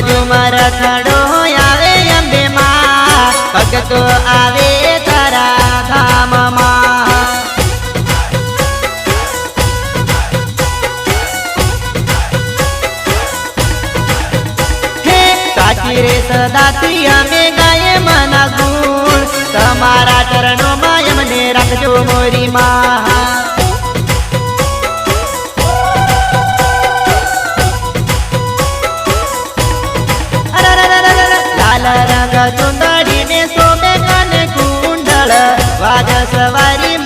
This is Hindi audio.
झुमर थड़ो आवे अंबे मां भगतो आवे तारा धाम मां हे साची रे सदाती हमें गाये मना गुण तमारा चरणों में यमने रखजो मोरी मां लाल रंग चुंदड़ी ने सोमे काने कुंडल वाज सवारी